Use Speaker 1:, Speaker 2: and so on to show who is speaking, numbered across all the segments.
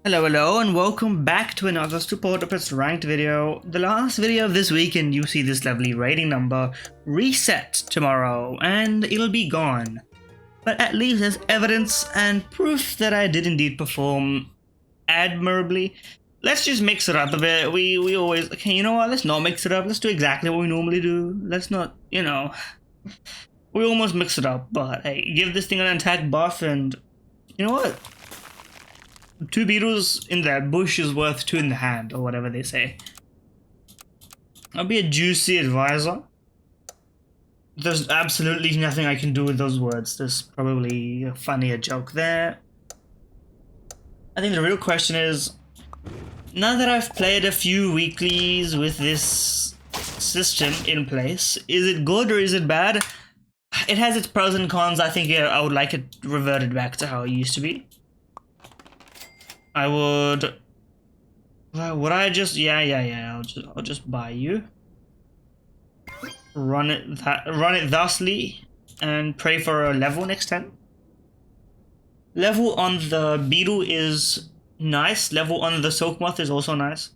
Speaker 1: Hello, and welcome back to another Super Octopus ranked video. The last video of this week, and you see this lovely rating number reset tomorrow, and it'll be gone. But at least there's evidence and proof that I did indeed perform admirably. Let's just mix it up a bit. We always, okay, you know what, let's not mix it up. Let's do exactly what we normally do. Let's not, we almost mix it up, but hey, give this thing an attack buff, and you know what? 2 beetles in that bush is worth 2 in the hand, or whatever they say. I'll be a juicy advisor. There's absolutely nothing I can do with those words. There's probably a funnier joke there. I think the real question is, now that I've played a few weeklies with this system in place, is it good or is it bad? It has its pros and cons. I think I would like it reverted back to how it used to be. I would I just I'll just buy you. Run it thusly and pray for a level next time. Level on the beetle is nice. Level on the silk moth is also nice.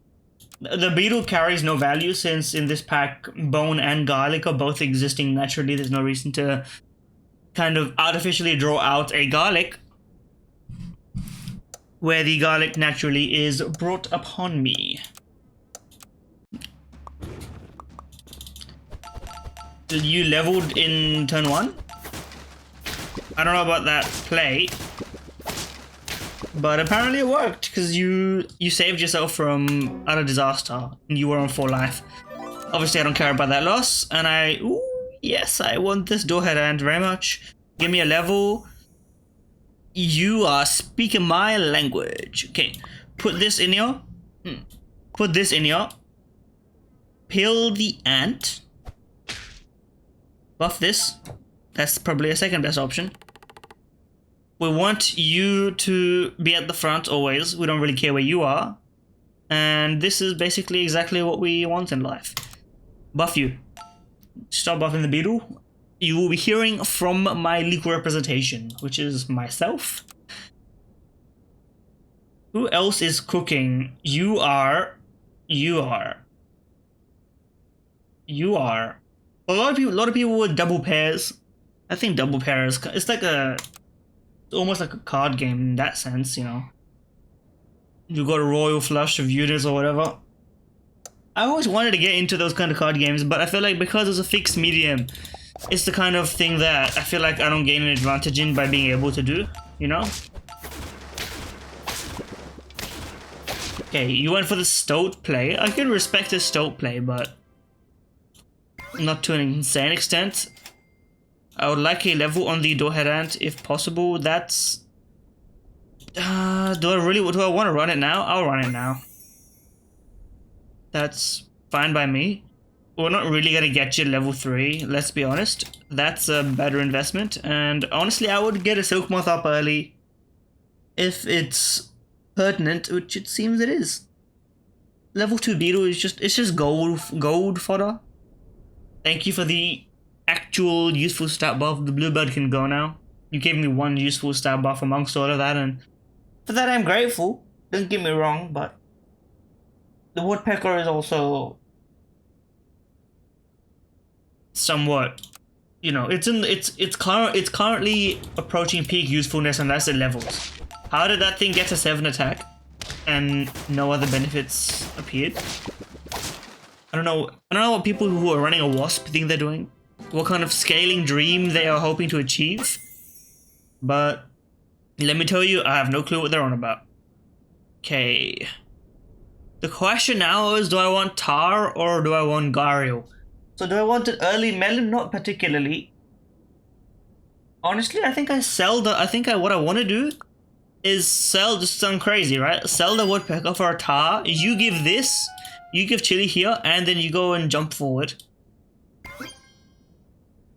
Speaker 1: The beetle carries no value since in this pack bone and garlic are both existing naturally. There's no reason to kind of artificially draw out a garlic where the garlic naturally is brought upon me. You leveled in turn 1? I don't know about that play, but apparently it worked because you saved yourself from utter disaster and you were on 4 life. Obviously I don't care about that loss, and yes, I want this Doorhead Ant very much. Give me a level. You are speaking my language. Okay, put this in here. Put this in here. Peel the ant. Buff this. That's probably a second best option. We want you to be at the front always. We don't really care where you are. And this is basically exactly what we want in life. Buff you. Stop buffing the beetle. You will be hearing from my legal representation, which is myself. Who else is cooking? You are. A lot of people with double pairs. I think double pairs. It's like almost like a card game in that sense, you know. You got a royal flush of units or whatever. I always wanted to get into those kind of card games, but I feel like because it's a fixed medium, it's the kind of thing that I feel like I don't gain an advantage in by being able to do, you know? Okay, you went for the stoat play. I can respect the stoat play, but not to an insane extent. I would like a level on the Doorhead Ant if possible. That's... do I want to run it now? I'll run it now. That's fine by me. We're not really gonna get you level 3, let's be honest. That's a better investment, and honestly I would get a silk moth up early if it's pertinent, which it seems it is. Level 2 beetle is just gold fodder. Thank you for the actual useful stat buff. The bluebird can go now. You gave me 1 useful stat buff amongst all of that, and for that I'm grateful. Don't get me wrong, but the woodpecker is also somewhat, you know, it's currently approaching peak usefulness unless it levels. How did that thing get to 7 attack and no other benefits appeared? I don't know what people who are running a wasp think they're doing, what kind of scaling dream they are hoping to achieve, but let me tell you, I have no clue what they're on about. Okay, the question now is, do I want Tar or do I want Gariel? So do I want an early melon? Not particularly. Honestly, I think what I want to do is sell, just sound crazy, right? Sell the woodpecker for a tar. You give this, you give chili here, and then you go and jump forward.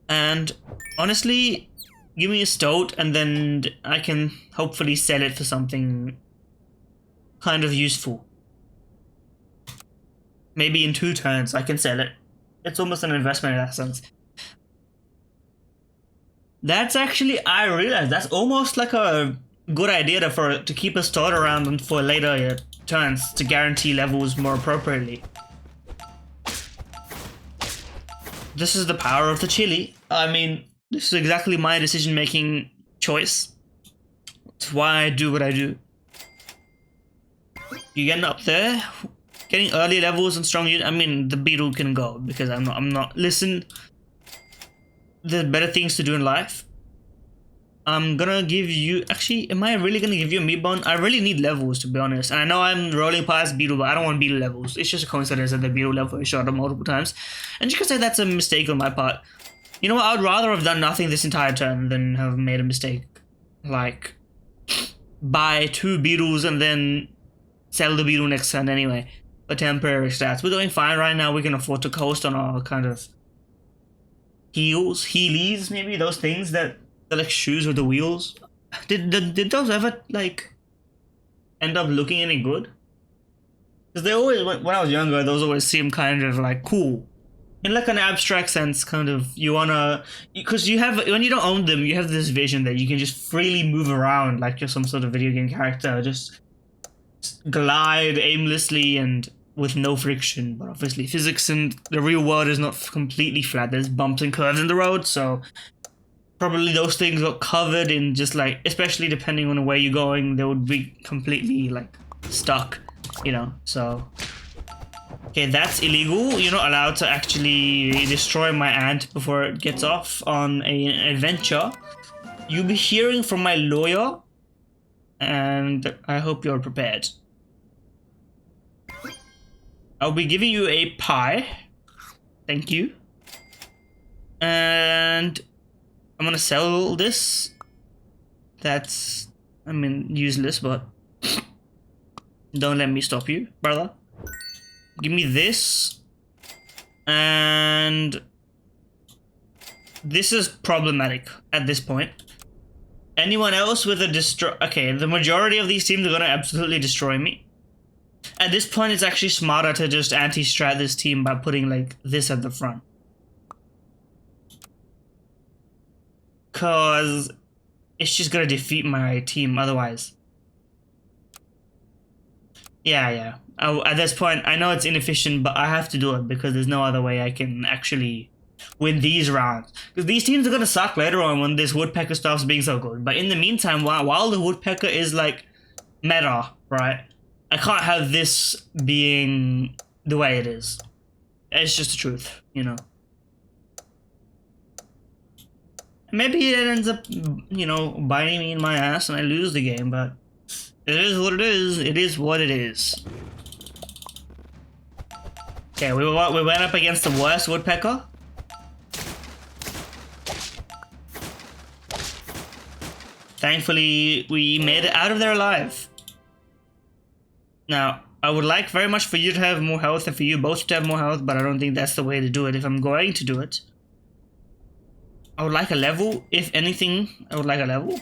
Speaker 1: And honestly, give me a stoat, and then I can hopefully sell it for something kind of useful. Maybe in 2 turns I can sell it. It's almost an investment in that sense. That's actually, I realized that's almost like a good idea to keep us stored around them for later turns to guarantee levels more appropriately. This is the power of the chili. I mean, this is exactly my decision-making choice. It's why I do what I do. You getting up there, getting early levels and strong unit. I mean, the beetle can go because I'm not. Listen, there's better things to do in life. I'm gonna give you. Actually, am I really gonna give you a meat bone? I really need levels, to be honest. And I know I'm rolling past beetle, but I don't want beetle levels. It's just a coincidence that the beetle level is shot up multiple times, and you can say that's a mistake on my part. You know what? I would rather have done nothing this entire turn than have made a mistake, like buy 2 beetles and then sell the beetle next turn anyway for temporary stats. We're doing fine right now. We can afford to coast on our kind of heelies, maybe those things that. They're like shoes with the wheels. Did those ever like end up looking any good? Because they always, when I was younger, those always seemed kind of like cool. In like an abstract sense, kind of, you wanna, because you have, when you don't own them, you have this vision that you can just freely move around like you're some sort of video game character, just glide aimlessly and with no friction. But obviously physics in the real world is not completely flat. There's bumps and curves in the road, so probably those things got covered in just like, especially depending on where you're going, they would be completely like stuck, you know, so. Okay, that's illegal. You're not allowed to actually destroy my ant before it gets off on an adventure. You'll be hearing from my lawyer, and I hope you're prepared. I'll be giving you a pie. Thank you. And I'm gonna sell this. That's, I mean, useless, but don't let me stop you, brother. Give me this. And this is problematic at this point. Anyone else with a okay, the majority of these teams are gonna absolutely destroy me. At this point, it's actually smarter to just anti-strat this team by putting like this at the front. Cause it's just gonna defeat my team otherwise. Yeah. At this point, I know it's inefficient, but I have to do it because there's no other way I can actually win these rounds. Because these teams are gonna suck later on when this woodpecker stops being so good. But in the meantime, while the woodpecker is like meta, right? I can't have this being the way it is. It's just the truth, you know. Maybe it ends up, you know, biting me in my ass and I lose the game, but it is what it is. It is what it is. Okay, we went up against the worst woodpecker. Thankfully, we made it out of there alive. Now, I would like very much for you to have more health and for you both to have more health, but I don't think that's the way to do it if I'm going to do it. I would like a level. If anything, I would like a level.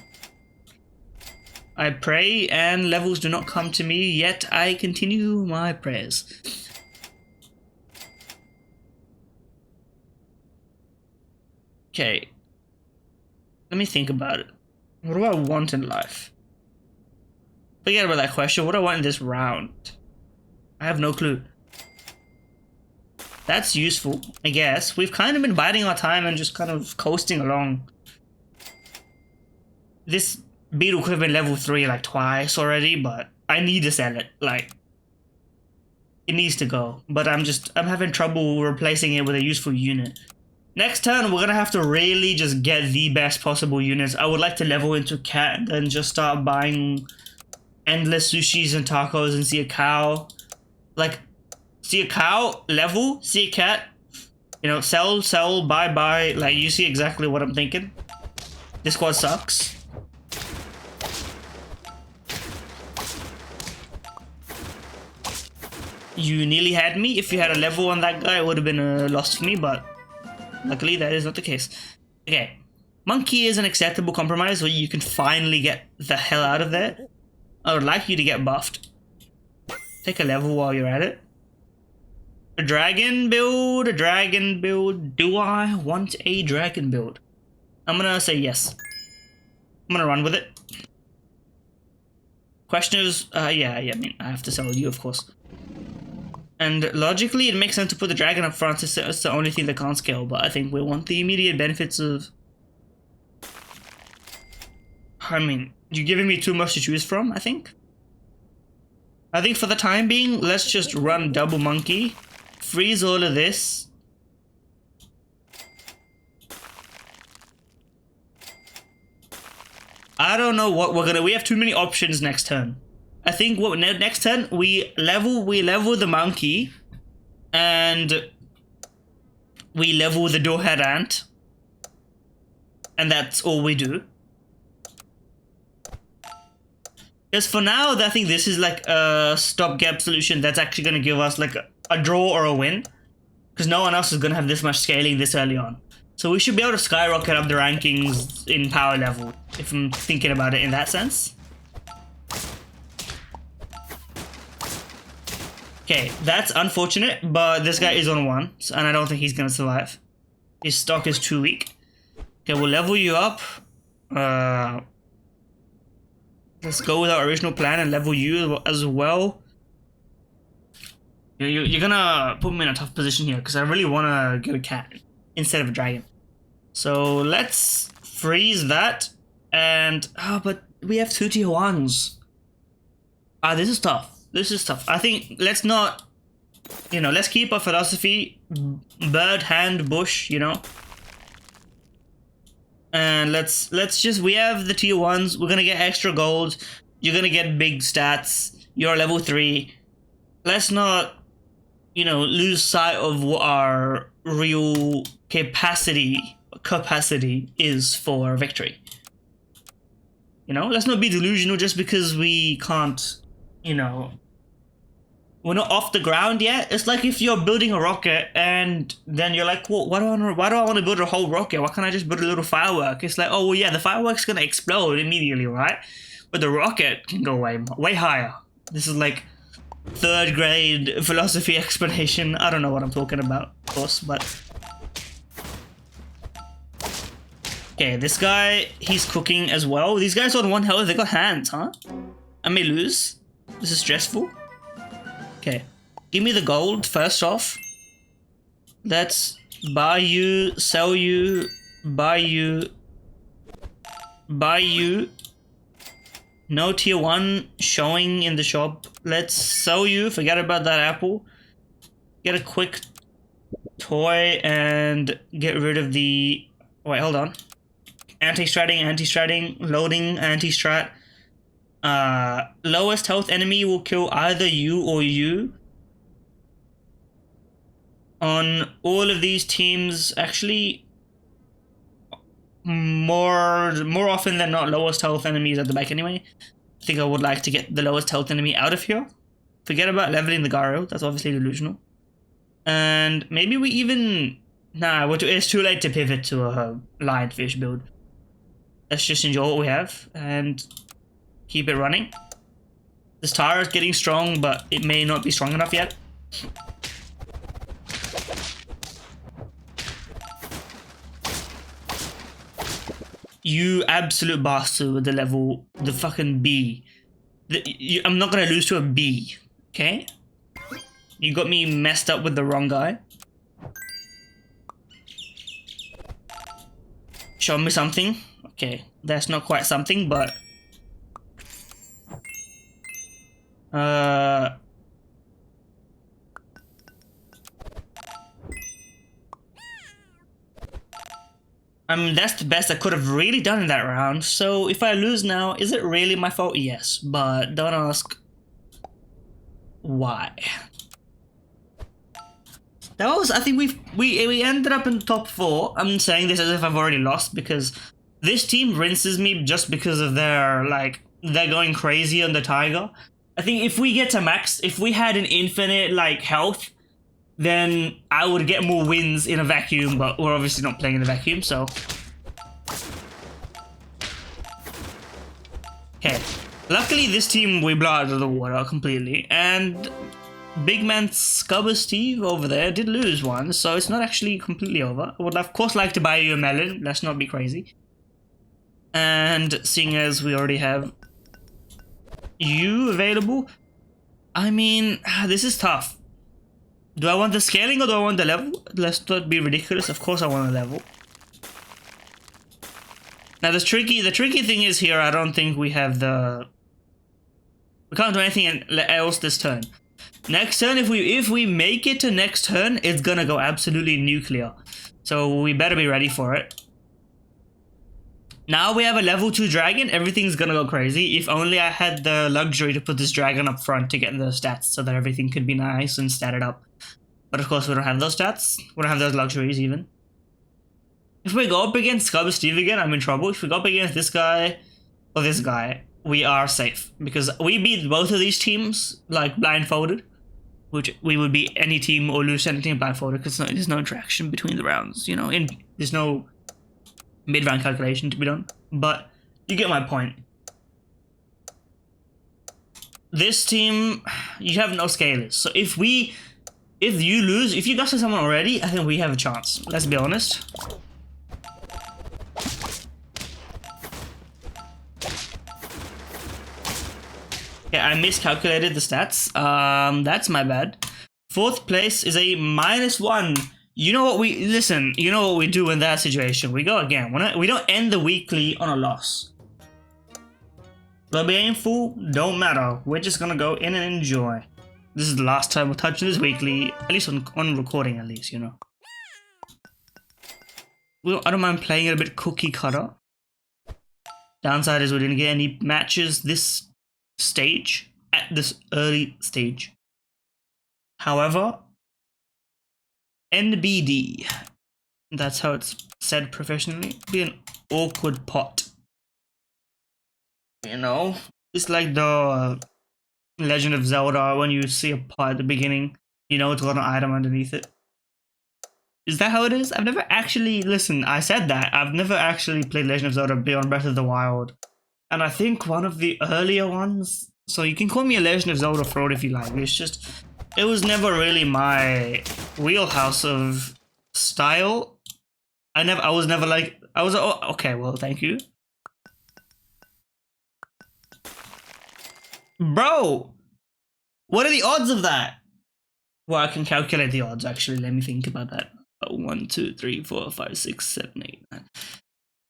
Speaker 1: I pray and levels do not come to me, yet I continue my prayers. Okay. Let me think about it. What do I want in life? Forget about that question. What do I want in this round? I have no clue. That's useful, I guess. We've kind of been biding our time and just kind of coasting along. This beetle could have been level 3 like twice already, but I need to sell it. Like, it needs to go. But I'm having trouble replacing it with a useful unit. Next turn, we're gonna have to really just get the best possible units. I would like to level into cat and then just start buying endless sushis and tacos and see a cow. Like, see a cow, level, see a cat, you know, sell, buy. Like, you see exactly what I'm thinking. This squad sucks. You nearly had me. If you had a level on that guy, it would have been a loss for me, but luckily that is not the case. Okay. Monkey is an acceptable compromise where you can finally get the hell out of there. I would like you to get buffed. Take a level while you're at it. A dragon build. Do I want a dragon build? I'm gonna say yes. I'm gonna run with it. Question is, yeah, I mean, I have to sell you, of course. And logically, it makes sense to put the dragon up front. It's the only thing that can't scale, but I think we want the immediate benefits of... I mean, you're giving me too much to choose from, I think. I think for the time being, let's just run double monkey, freeze all of this. I don't know what we're gonna... We have too many options next turn. I think what next turn we level the monkey, and we level the doorhead ant, and that's all we do. Because for now, I think this is like a stopgap solution that's actually gonna give us like a draw or a win, because no one else is gonna have this much scaling this early on. So we should be able to skyrocket up the rankings in power level, if I'm thinking about it in that sense. Okay, that's unfortunate, but this guy is on 1, and I don't think he's gonna survive. His stock is too weak. Okay, we'll level you up. Let's go with our original plan and level you as well. You're gonna put me in a tough position here, because I really want to get a cat instead of a dragon. So let's freeze that, and... but we have 2 tier 1s. This is tough. This is tough. I think let's not, you know, let's keep our philosophy, bird, hand, bush, you know. And let's just, we have the tier 1s, we're gonna get extra gold, you're gonna get big stats, you're level 3. Let's not, you know, lose sight of what our real capacity is for victory. You know, let's not be delusional just because we can't, you know, we're not off the ground yet. It's like if you're building a rocket and then you're like, well, why do I want to build a whole rocket? Why can't I just build a little firework? It's like, oh, well, yeah, the firework's gonna explode immediately, right? But the rocket can go way higher. This is like 3rd grade philosophy explanation. I don't know what I'm talking about, of course, but... Okay, this guy, he's cooking as well. These guys on 1 health, they got hands, huh? I may lose. This is stressful. Okay, give me the gold first off. Let's buy you, sell you, buy you, buy you. No tier 1 showing in the shop. Let's sell you, forget about that apple. Get a quick toy and get rid of the... Wait, hold on. Anti-stratting, loading, anti-strat. Lowest health enemy will kill either you or you. On all of these teams, actually, more often than not, lowest health enemies at the back anyway. I think I would like to get the lowest health enemy out of here. Forget about leveling the Garo, that's obviously delusional. And maybe we even... Nah, it's too late to pivot to a lionfish build. Let's just enjoy what we have and keep it running. This tower is getting strong, but it may not be strong enough yet. You absolute bastard with the fucking B. I'm not gonna lose to a B, okay? You got me messed up with the wrong guy. Show me something. Okay, that's not quite something, but... I mean, that's the best I could have really done in that round, so if I lose now, is it really my fault? Yes, but don't ask why. That was, I think we ended up in top 4. I'm saying this as if I've already lost, because this team rinses me just because of their, like, they're going crazy on the Tiger. I think if we get to max, if we had an infinite, like, health, then I would get more wins in a vacuum, but we're obviously not playing in a vacuum, so... Okay. Luckily, this team, we blow out of the water completely, and big man Scubber Steve over there did lose one, so it's not actually completely over. I would, of course, like to buy you a melon, let's not be crazy. And seeing as we already have You available? I mean, this is tough. Do I want the scaling or do I want the level? Let's not be ridiculous. Of course I want a level. Now the tricky thing is here, I don't think we have the... We can't do anything else this turn. Next turn, if we make it to next turn, it's gonna go absolutely nuclear. So we better be ready for it. Now we have a level 2 dragon, everything's gonna go crazy. If only I had the luxury to put this dragon up front to get the stats so that everything could be nice and statted up. But of course we don't have those stats. We don't have those luxuries even. If we go up against Scrubber Steve again, I'm in trouble. If we go up against this guy or this guy, we are safe. Because we beat both of these teams, like, blindfolded. Which we would beat any team or lose any team blindfolded because there's no interaction between the rounds, you know? There's no mid-round calculation to be done. But you get my point. This team, you have no scalers. So if you lose, if you got to someone already, I think we have a chance. Let's be honest. Yeah, I miscalculated the stats. That's my bad. 4th place is a -1. You know what you know what we do in that situation. We go again. We don't end the weekly on a loss. But being full, don't matter. We're just gonna go in and enjoy. This is the last time we're touching this weekly, at least on recording, at least, you know. Well, I don't mind playing it a bit cookie cutter. Downside is we didn't get any matches this stage, at this early stage. However, NBD, that's how it's said professionally, be an awkward pot. You know, it's like the Legend of Zelda, when you see a pot at the beginning, you know it's got an item underneath it. Is that how it is? I've never actually, listen, I said that, I've never actually played Legend of Zelda Beyond Breath of the Wild. And I think one of the earlier ones, so you can call me a Legend of Zelda fraud if you like, it's just, it was never really my wheelhouse of style. I was never like, oh, okay, well, thank you. Bro, what are the odds of that? Well, I can calculate the odds, actually. Let me think about that. 1, 2, 3, 4, 5, 6, 7, 8,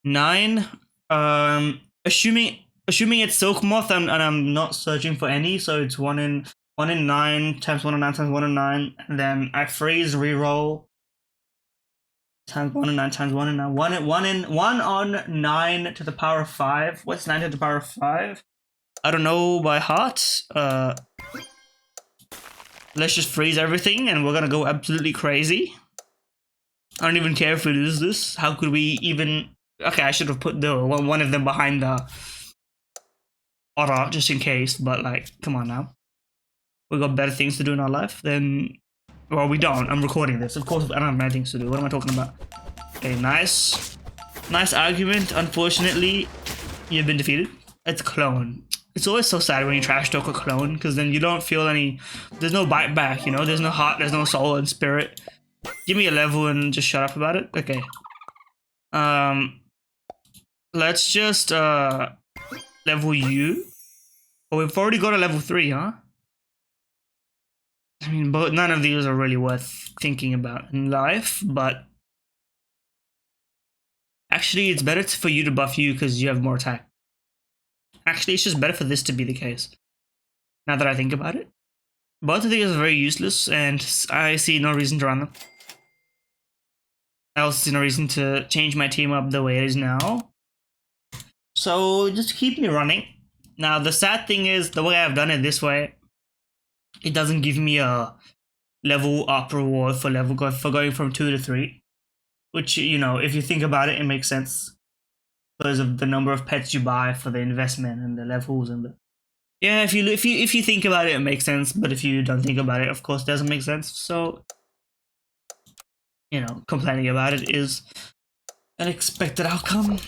Speaker 1: 9. 9. Assuming it's Silk Moth and I'm not searching for any, so it's 1 in 9 times 1 in 9 times 1 in 9, and then I freeze reroll times 1 in 9 times 1 in 9. 1 on 9 to the power of 5. What's 9 to the power of 5? I don't know by heart. Let's just freeze everything and we're gonna go absolutely crazy. I don't even care if we lose this. How could we even... Okay, I should have put the one of them behind the auto just in case, but like, come on now. We got better things to do in our life than... Well, we don't. I'm recording this. Of course, I don't have many things to do. What am I talking about? Okay, nice. Nice argument. Unfortunately, you've been defeated. It's a clone. It's always so sad when you trash talk a clone, because then you don't feel any... There's no bite back, you know? There's no heart, there's no soul and spirit. Give me a level and just shut up about it. Okay. Let's just level you. Oh, we've already got a level 3, huh? I mean, but none of these are really worth thinking about in life, but actually it's better for you to buff you because you have more attack. Actually, it's just better for this to be the case. Now that I think about it. Both of these are very useless, and I see no reason to run them. I also see no reason to change my team up the way it is now. So, just keep me running. Now, the sad thing is, the way I've done it this way, it doesn't give me a level up reward for going from 2 to 3. Which, you know, if you think about it, it makes sense. Because of the number of pets you buy for the investment and the levels and the... Yeah, if you think about it, it makes sense. But if you don't think about it, of course, it doesn't make sense. So, you know, complaining about it is an expected outcome.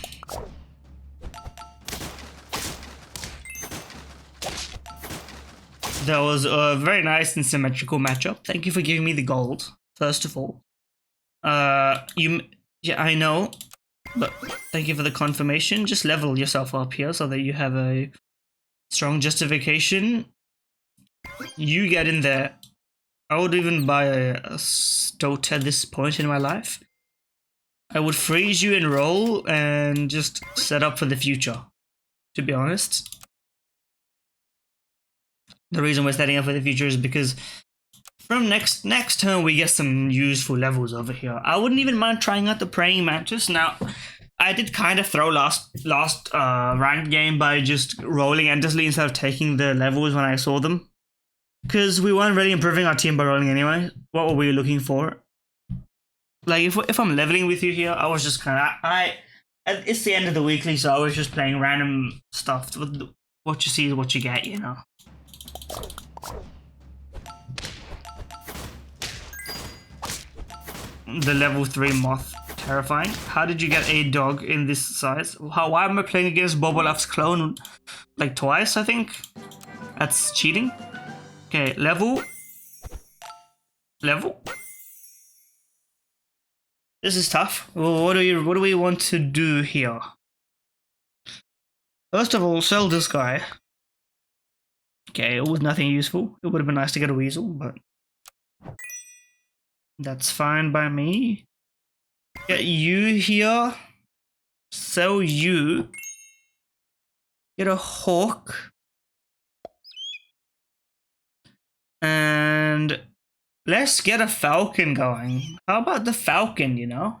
Speaker 1: That was a very nice and symmetrical matchup. Thank you for giving me the gold, first of all. Yeah, I know. But thank you for the confirmation. Just level yourself up here so that you have a Strong justification. You get in there. I would even buy a stoat at this point in my life. I would freeze you and roll and just set up for the future, to be honest. The reason we're setting up for the future is because from next turn we get some useful levels over here. I wouldn't even mind trying out the praying mantis. Now, I did kind of throw last ranked game by just rolling endlessly instead of taking the levels when I saw them. Because we weren't really improving our team by rolling anyway. What were we looking for? Like, if I'm leveling with you here, I was just kind of... It's the end of the weekly, so I was just playing random stuff. What you see is what you get, you know. The level 3 moth. Terrifying. How did you get a dog in this size? Why am I playing against Bobolaf's clone like twice, I think? That's cheating. Okay, level. This is tough. Well, what do we want to do here? First of all, sell this guy. Okay, it was nothing useful. It would have been nice to get a weasel, but that's fine by me. Get you here. Sell you. Get a hawk. And let's get a falcon going. How about the falcon, you know?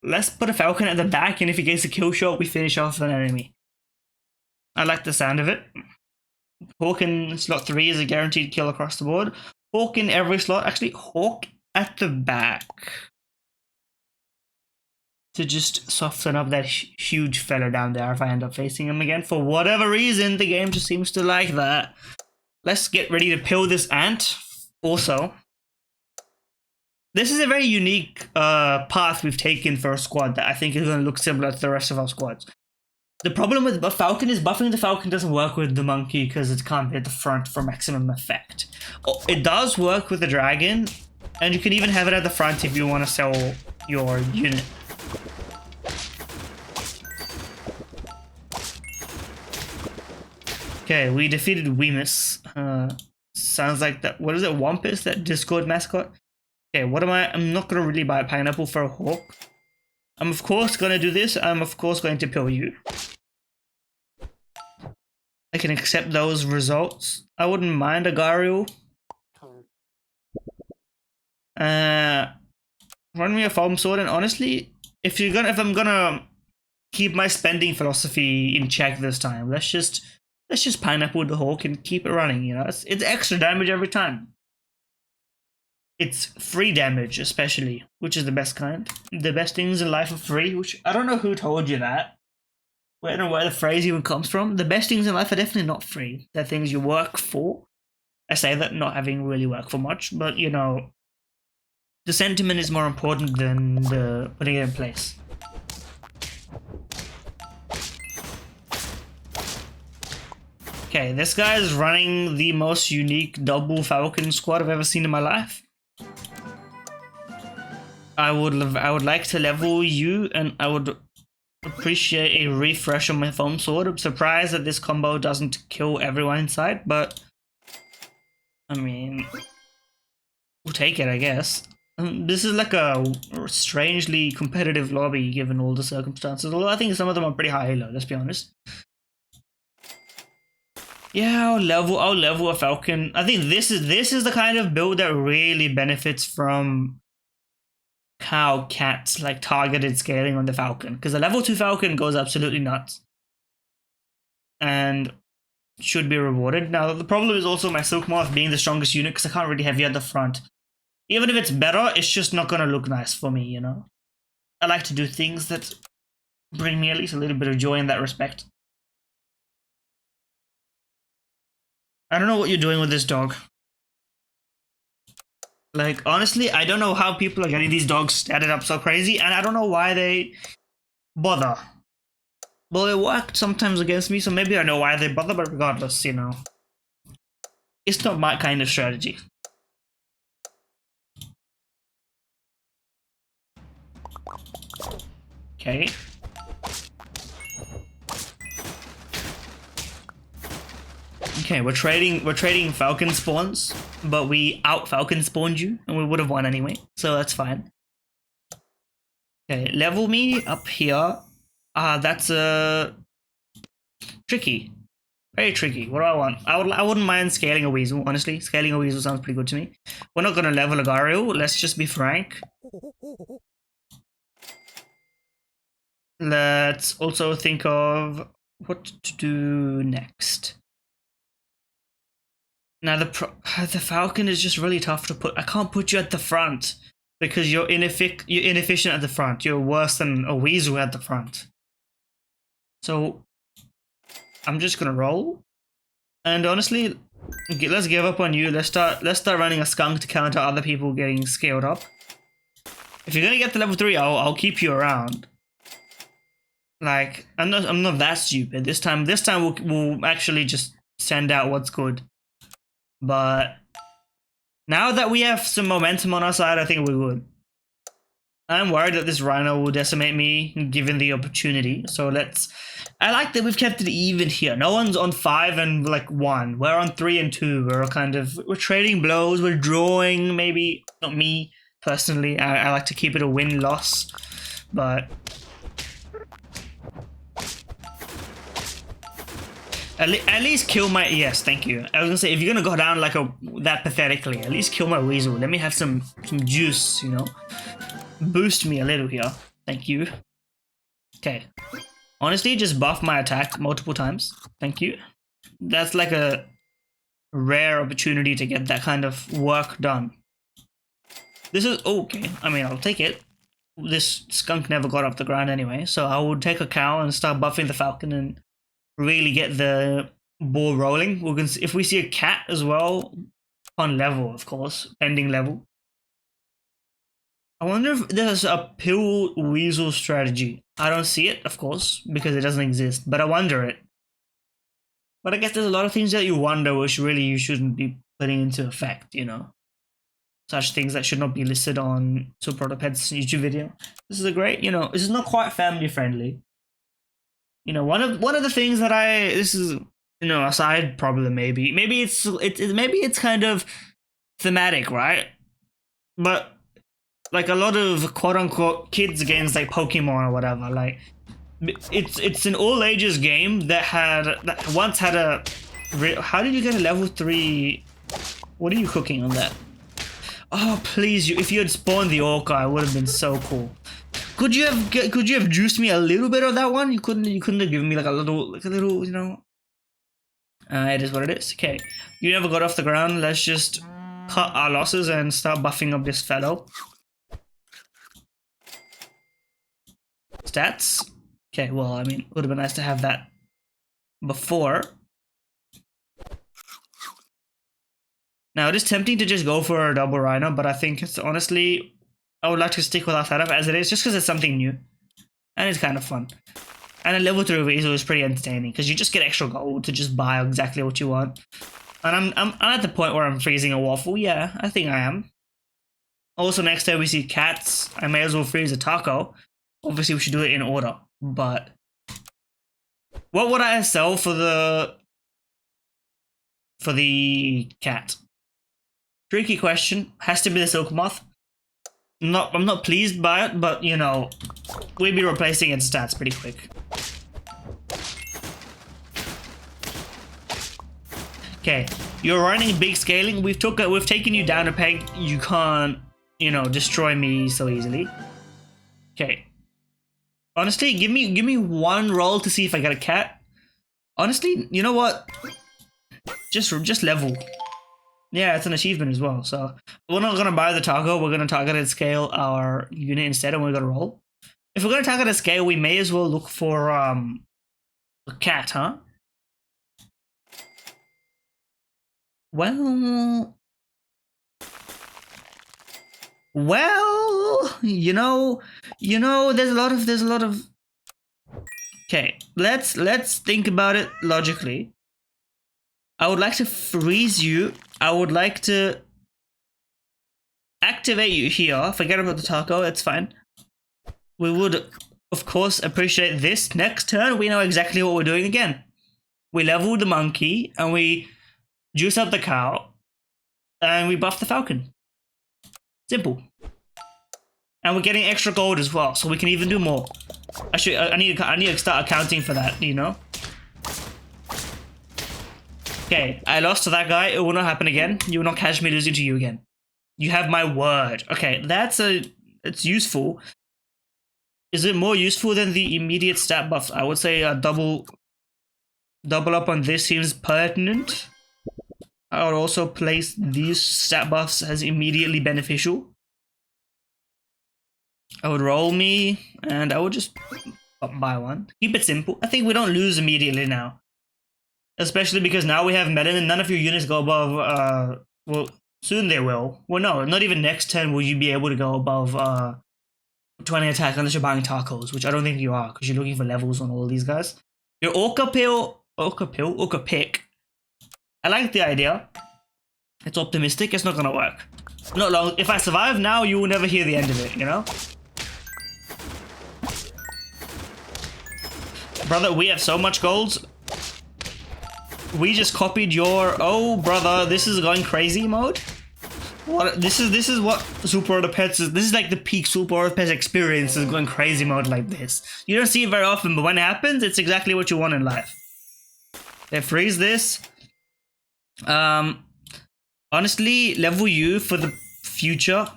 Speaker 1: Let's put a falcon at the back, and if he gets a kill shot, we finish off an enemy. I like the sound of it. Hawk in slot 3 is a guaranteed kill across the board. Hawk in every slot. Actually, hawk at the back. To just soften up that huge fella down there if I end up facing him again. For whatever reason, the game just seems to like that. Let's get ready to pill this ant. Also, this is a very unique path we've taken for a squad that I think is going to look similar to the rest of our squads. The problem with the falcon is buffing the falcon doesn't work with the monkey because it can't be at the front for maximum effect. It does work with the dragon, and you can even have it at the front if you want to sell your unit. Okay, we defeated Weasel. Sounds like that. What is it? Wampus, that Discord mascot? Okay, what am I? I'm not going to really buy a pineapple for a hawk. I'm of course going to do this. I'm of course going to pill you. I can accept those results. I wouldn't mind a Gariel. Run me a foam sword, and honestly, if I'm gonna keep my spending philosophy in check this time, let's just pineapple the hawk and keep it running, you know? It's extra damage every time. It's free damage, especially, which is the best kind. The best things in life are free, which I don't know who told you that. I don't know where the phrase even comes from. The best things in life are definitely not free. They're things you work for. I say that not having really worked for much, but, you know, the sentiment is more important than the putting it in place. Okay, this guy is running the most unique double falcon squad I've ever seen in my life. I would like to level you, and I would appreciate a refresh on my foam sword. I'm surprised that this combo doesn't kill everyone inside, but I mean, we'll take it, I guess. This is like a strangely competitive lobby given all the circumstances, although I think some of them are pretty high elo, let's be honest. Yeah, I'll level a falcon. I think this is the kind of build that really benefits from cats like targeted scaling on the falcon, because the level 2 falcon goes absolutely nuts and should be rewarded. Now the problem is also my silk moth being the strongest unit, because I can't really have you at the front. Even if it's better, it's just not gonna look nice for me, you know. I like to do things that bring me at least a little bit of joy in that respect. I don't know what you're doing with this dog. Like, honestly, I don't know how people are getting these dogs statted up so crazy, and I don't know why they bother. Well, it worked sometimes against me, so maybe I know why they bother, but regardless, you know. It's not my kind of strategy. Okay. Okay, we're trading falcon spawns, but we out falcon spawned you, and we would have won anyway, so that's fine. Okay, level me up here. That's tricky. Very tricky. What do I want? I wouldn't mind scaling a weasel, honestly. Scaling a weasel sounds pretty good to me. We're not gonna level a Gario, let's just be frank. Let's also think of what to do next. Now the falcon is just really tough to put. I can't put you at the front because you're inefficient at the front. You're worse than a weasel at the front. So I'm just gonna roll. And honestly, let's give up on you. Let's start running a skunk to counter other people getting scaled up. If you're gonna get to level 3, I'll keep you around. Like I'm not that stupid. This time we'll actually just send out what's good. But now that we have some momentum on our side, I think we would. I'm worried that this rhino will decimate me given the opportunity. So I like that we've kept it even here. No one's on 5 and like 1. We're on 3 and 2. We're trading blows. We're drawing. Maybe not me personally. I like to keep it a win-loss, but at least kill my, yes, thank you. I was gonna say, if you're gonna go down like that pathetically, at least kill my weasel. Let me have some juice, you know. Boost me a little here. Thank you. Okay. Honestly, just buff my attack multiple times. Thank you. That's like a rare opportunity to get that kind of work done. This is okay. I mean, I'll take it. This skunk never got off the ground anyway, so I will take a cow and start buffing the falcon and really get the ball rolling. If we see a cat as well, on level, of course, pending level. I wonder if there's a pill weasel strategy. I don't see it, of course, because it doesn't exist, but I wonder it. But I guess there's a lot of things that you wonder which really you shouldn't be putting into effect, you know. Such things that should not be listed on SuperAutoPed's YouTube video. This is a great, you know, this is not quite family friendly. You know, one of the things that this is, you know, a side problem maybe. Maybe it's kind of thematic, right? But like a lot of quote unquote kids games like Pokemon or whatever, like it's an all ages game that once had a. How did you get a level 3? What are you cooking on that? Oh please, if you had spawned the orca, it would have been so cool. Could you have juiced me a little bit of that one? You couldn't have given me like a little, you know. It is what it is. Okay, you never got off the ground. Let's just cut our losses and start buffing up this fellow. Stats. Okay, well, I mean, it would have been nice to have that before. Now, it is tempting to just go for a double rhino, but I think it's honestly, I would like to stick with our setup as it is, just because it's something new. And it's kind of fun. And a level 3 Weasel is pretty entertaining, because you just get extra gold to just buy exactly what you want. And I'm at the point where I'm freezing a waffle. Yeah, I think I am. Also, next time we see cats, I may as well freeze a taco. Obviously, we should do it in order. But what would I sell for the cat? Tricky question. Has to be the silk moth. I'm not pleased by it, but you know, we'll be replacing its stats pretty quick. Okay, you're running big scaling. We've taken you down a peg. You can't, you know, destroy me so easily. Okay. Honestly, give me one roll to see if I get a cat. Honestly, you know what? Just level. Yeah, it's an achievement as well. So we're not gonna buy the taco. We're gonna target and scale our unit instead, and we're gonna roll. If we're gonna target and scale, we may as well look for a cat, huh? Well, you know, there's a lot of. Okay, let's think about it logically. I would like to freeze you. I would like to activate you here. Forget about the taco, it's fine. We would, of course, appreciate this. Next turn, we know exactly what we're doing again. we leveled the monkey, and we juice up the cow, and we buff the falcon. Simple. And we're getting extra gold as well, so we can even do more. I need to start accounting for that, you know? Okay, I lost to that guy. It will not happen again. You will not catch me losing to you again. You have my word. Okay, it's useful. Is it more useful than the immediate stat buffs? I would say a double up on this seems pertinent. I would also place these stat buffs as immediately beneficial. I would roll me, and I would just buy one. Keep it simple. I think we don't lose immediately now. Especially because now we have melon and none of your units go above, well, soon they will. Well, no, not even next turn will you be able to go above 20 attack unless you're buying tacos, which I don't think you are because you're looking for levels on all these guys. Your Orca pick. I like the idea. It's optimistic. It's not gonna work. Not long. If I survive now, you will never hear the end of it, you know? Brother, we have so much gold. We just copied your... Oh, brother, this is going crazy mode? What? This is what Super Auto Pets is. This is like the peak Super Auto Pets experience, is going crazy mode like this. You don't see it very often, but when it happens, it's exactly what you want in life. They freeze this. Honestly, level you for the future.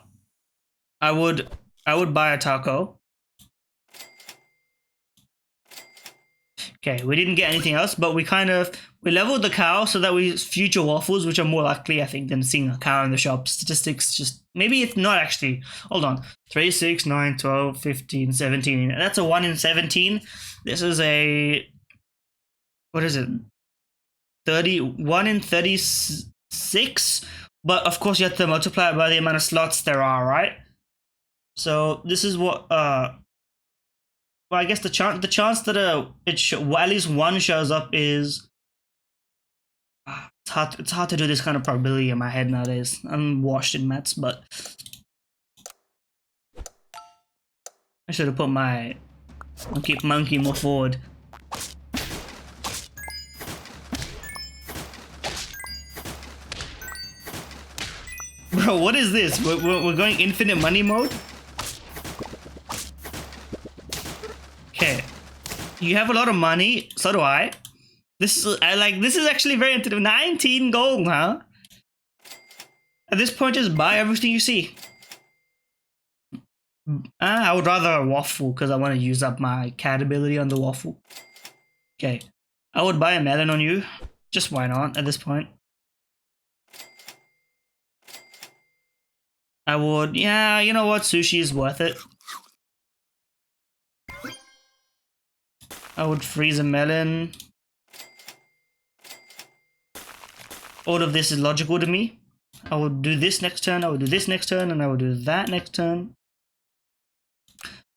Speaker 1: I would buy a taco. Okay, we didn't get anything else, but we leveled the cow so that we future waffles, which are more likely, I think, than seeing a cow in the shop. Statistics just, maybe it's not actually. Hold on. 3, 6, 9, 12, 15, 17. That's a 1 in 17. This is a, what is it? 1 in 36. But of course you have to multiply it by the amount of slots there are, right? So this is what, well, I guess the chance that at least one shows up is... It's hard to do this kind of probability in my head nowadays. I'm washed in maths, but... I should have put my monkey more forward. Bro, what is this? We're going infinite money mode? Okay, you have a lot of money. So do I. This is actually very intuitive. 19 gold, huh? At this point, just buy everything you see. I would rather a waffle because I want to use up my cat ability on the waffle. Okay, I would buy a melon on you. Just why not at this point? I would, yeah, you know what? Sushi is worth it. I would freeze a melon. All of this is logical to me. I would do this next turn, I would do this next turn, and I would do that next turn.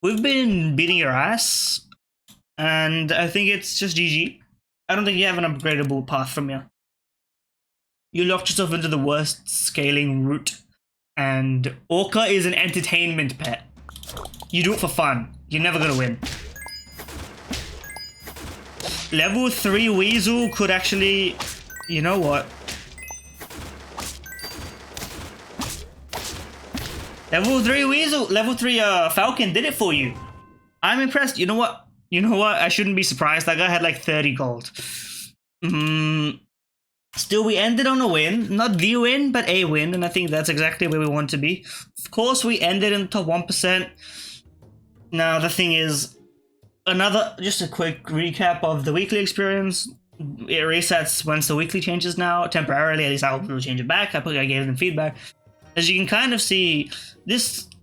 Speaker 1: We've been beating your ass, and I think it's just GG. I don't think you have an upgradable path from here. You locked yourself into the worst scaling route, and Orca is an entertainment pet. You do it for fun. You're never gonna win. Level 3 Weasel could actually... You know what? Level 3 Weasel, level 3 Falcon did it for you. I'm impressed. You know what? I shouldn't be surprised. That guy had like 30 gold. Still, we ended on a win. Not the win, but a win. And I think that's exactly where we want to be. Of course, we ended in the top 1%. Now, the thing is, just a quick recap of the weekly experience. It resets once the weekly changes now, temporarily. At least I hope it'll change it back. I gave them feedback. As you can kind of see,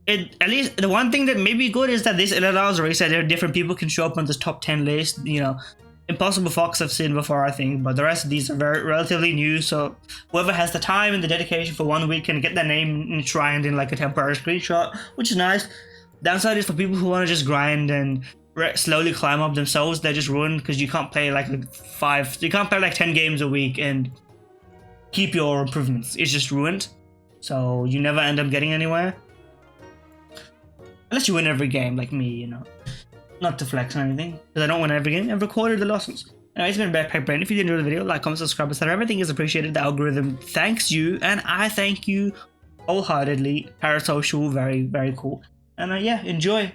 Speaker 1: at least the one thing that may be good is that it allows a reset. Different people can show up on this top 10 list. You know, Impossible Fox I've seen before, I think, but the rest of these are relatively new. So whoever has the time and the dedication for 1 week can get their name enshrined in like a temporary screenshot, which is nice. Downside is for people who want to just grind and slowly climb up themselves, they're just ruined because you can't play like 10 games a week and keep your improvements. It's just ruined. So you never end up getting anywhere. Unless you win every game like me, you know. Not to flex or anything, because I don't win every game. I've recorded the losses. It's been Backpack Brain. If you did enjoy the video, like, comment, subscribe, etc. Everything is appreciated. The algorithm thanks you, and I thank you wholeheartedly. Parasocial, very, very cool. And yeah, enjoy.